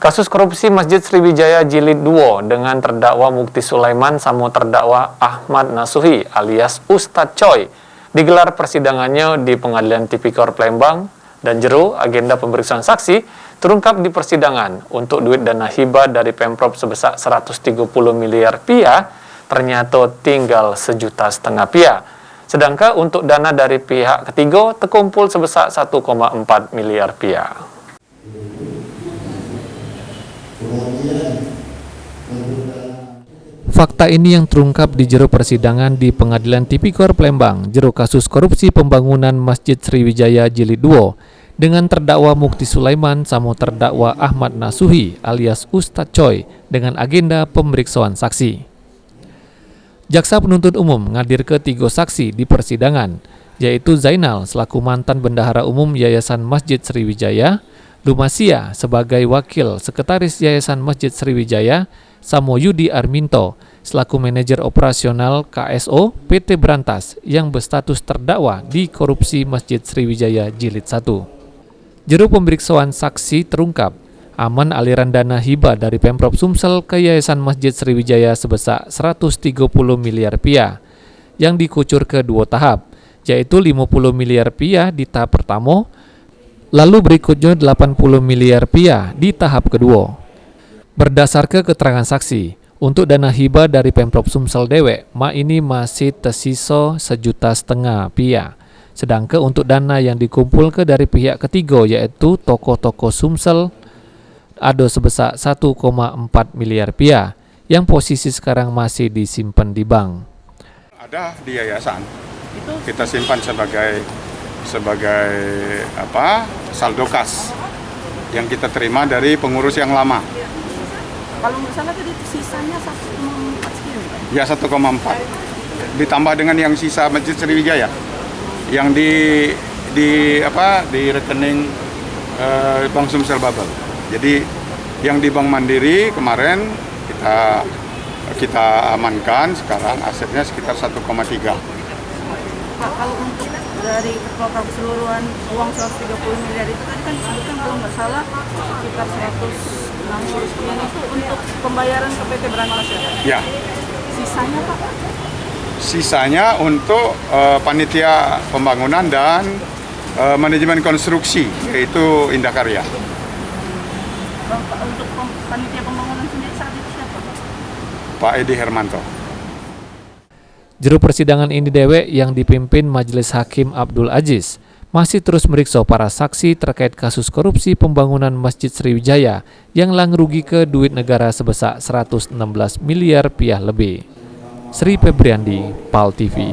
Kasus korupsi Masjid Sriwijaya Jilid 2 dengan terdakwa Mukti Sulaiman sama terdakwa Ahmad Nasuhi alias Ustadz Coy digelar persidangannya di Pengadilan Tipikor Palembang dan jero agenda pemeriksaan saksi terungkap di persidangan untuk duit dana hibah dari Pemprov sebesar 130 miliar rupiah ternyata tinggal 1,5 juta rupiah. Sedangkan untuk dana dari pihak ketiga terkumpul sebesar 1,4 miliar rupiah. Fakta ini yang terungkap di jero persidangan di Pengadilan Tipikor Palembang, jero kasus korupsi pembangunan Masjid Sriwijaya Jilid 2 dengan terdakwa Mukti Sulaiman sama terdakwa Ahmad Nasuhi alias Ustadz Coy dengan agenda pemeriksaan saksi. Jaksa penuntut umum ngadir ke 3 saksi di persidangan, yaitu Zainal selaku mantan bendahara umum Yayasan Masjid Sriwijaya, Dumasia sebagai wakil sekretaris Yayasan Masjid Sriwijaya, sama Yudi Arminto selaku manajer operasional KSO PT Berantas yang berstatus terdakwa di korupsi Masjid Sriwijaya Jilid 1. Jero pemeriksaan saksi terungkap aman aliran dana hibah dari Pemprov Sumsel ke Yayasan Masjid Sriwijaya sebesar 130 miliar rupiah yang dikucur ke 2 tahap, yaitu 50 miliar rupiah di tahap pertama, lalu berikutnya 80 miliar rupiah di tahap kedua. Berdasarkan keterangan saksi, untuk dana hibah dari Pemprov Sumsel dewek, ini masih tersisa 1,5 juta rupiah. Sedangkan untuk dana yang dikumpulkan dari pihak ketiga yaitu tokoh-tokoh Sumsel ada sebesar 1,4 miliar rupiah yang posisi sekarang masih disimpan di bank. Ada di yayasan, kita simpan sebagai saldo kas yang kita terima dari pengurus yang lama. Kalau nggak salah tadi sisanya 1,4 sekian, Pak? Ya 1,4 ditambah dengan yang sisa Masjid Sriwijaya yang di rekening Bank Sumsel Babel. Jadi yang di Bank Mandiri kemarin kita amankan, sekarang asetnya sekitar 1,3. Pak, kalau untuk dari total keseluruhan uang 130 miliar itu tadi kan disebutkan kalau nggak salah sekitar 160 sekian itu untuk pembayaran ke PT Berantas ya? Ya. Sisanya Pak? Sisanya untuk panitia pembangunan dan manajemen konstruksi, yaitu Indah Karya. Bapak, untuk panitia pembangunan sendiri saat itu siapa Pak? Pak Edi Hermanto. Jero persidangan ini dewek yang dipimpin Majelis Hakim Abdul Aziz masih terus meriksa para saksi terkait kasus korupsi pembangunan Masjid Sriwijaya yang ngrugi ke duit negara sebesar 116 miliar rupiah lebih. Sri Febriandi, PAL TV.